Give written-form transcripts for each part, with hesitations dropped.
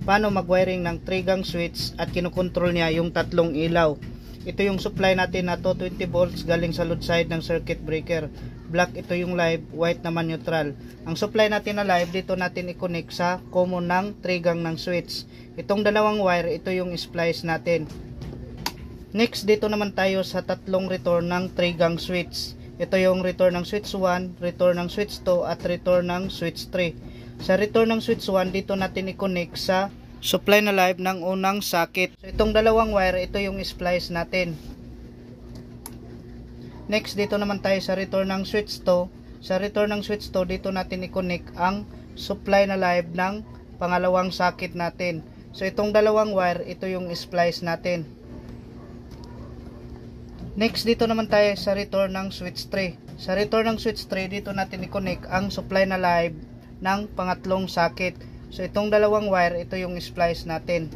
paano mag-wiring ng 3-gang switch at kinokontrol niya yung tatlong ilaw. Ito yung supply natin na 220 volts galing sa load side ng circuit breaker. Black ito yung live, white naman neutral. Ang supply natin na live, dito natin i-connect sa common ng 3-gang ng switch. Itong dalawang wire, ito yung splice natin. Next, dito naman tayo sa tatlong return ng 3-gang switch. Ito yung return ng switch 1, return ng switch 2, at return ng switch 3. Sa return ng switch 1, dito natin i-connect sa supply na live ng unang socket. So, itong dalawang wire, ito yung splice natin. Next, dito naman tayo sa return ng switch 2. Sa return ng switch 2, dito natin i-connect ang supply na live ng pangalawang socket natin. So, itong dalawang wire, ito yung splice natin. Next, dito naman tayo sa return ng switch 3. Sa return ng switch 3, dito natin i-connect ang supply na live ng pangatlong socket. So, itong dalawang wire, ito yung splice natin.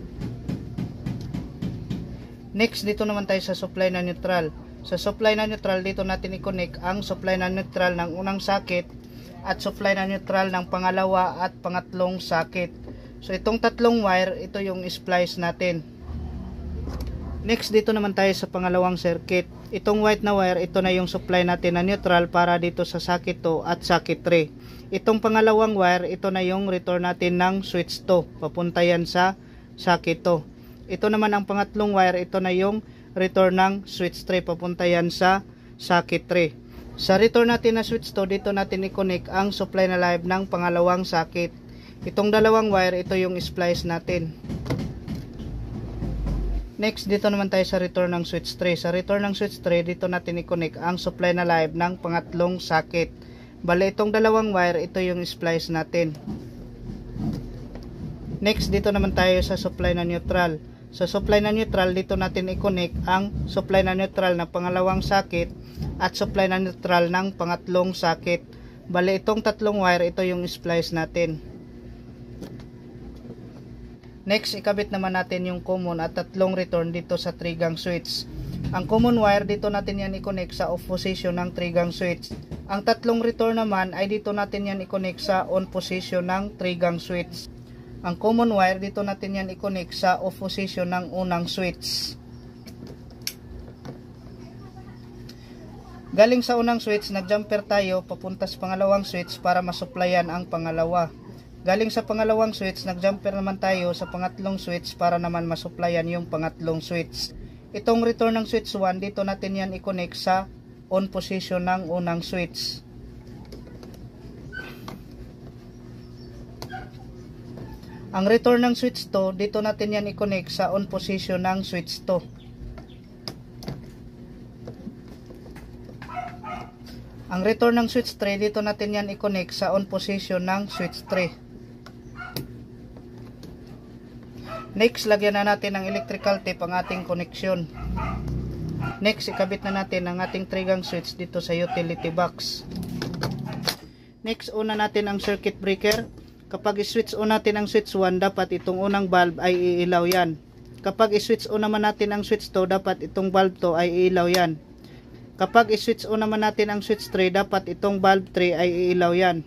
Next, dito naman tayo sa supply na neutral. Sa supply na neutral, dito natin i-connect ang supply na neutral ng unang socket at supply na neutral ng pangalawa at pangatlong socket. So, itong tatlong wire, ito yung splice natin. Next, dito naman tayo sa pangalawang circuit. Itong white na wire, ito na yung supply natin na neutral para dito sa socket 2 at socket 3. Itong pangalawang wire, ito na yung return natin ng switch 2. Papunta yan sa socket 2. Ito naman ang pangatlong wire, ito na yung return ng switch 3. Papunta yan sa socket 3. Sa return natin na switch 2, dito natin i-connect ang supply na live ng pangalawang socket. Itong dalawang wire, ito yung splice natin. Next, dito naman tayo sa return ng switch 3. Sa return ng switch 3, dito natin i-connect ang supply na live ng pangatlong socket. Bale, itong dalawang wire, ito yung splice natin. Next, dito naman tayo sa supply na neutral. Sa supply na neutral, dito natin i-connect ang supply na neutral ng pangalawang socket at supply na neutral ng pangatlong socket. Bale, itong tatlong wire, ito yung splice natin. Next, ikabit naman natin yung common at tatlong return dito sa 3-gang switch. Ang common wire, dito natin yan i-connect sa off position ng 3-gang switch. Ang tatlong return naman ay dito natin yan i-connect sa on position ng 3-gang switch. Ang common wire, dito natin yan i-connect sa off position ng unang switch. Galing sa unang switch, nag-jumper tayo papunta sa pangalawang switch para masupplyan ang pangalawa. Galing sa pangalawang switch, nag-jumper naman tayo sa pangatlong switch para naman masupplyan yung pangatlong switch. Itong return ng switch 1, dito natin yan i-connect sa on position ng unang switch. Ang return ng switch 2, dito natin yan i-connect sa on position ng switch 2. Ang return ng switch 3, dito natin yan i-connect sa on position ng switch 3. Next, lagyan na natin ng electrical tape ang ating koneksyon. Next, ikabit na natin ang ating 3-gang switch dito sa utility box. Next, una natin ang circuit breaker. Kapag i-switch on natin ang switch 1, dapat itong unang bulb ay iilaw yan. Kapag i-switch on naman natin ang switch 2, dapat itong bulb 2 ay iilaw yan. Kapag i-switch on naman natin ang switch 3, dapat itong bulb 3 ay iilaw yan.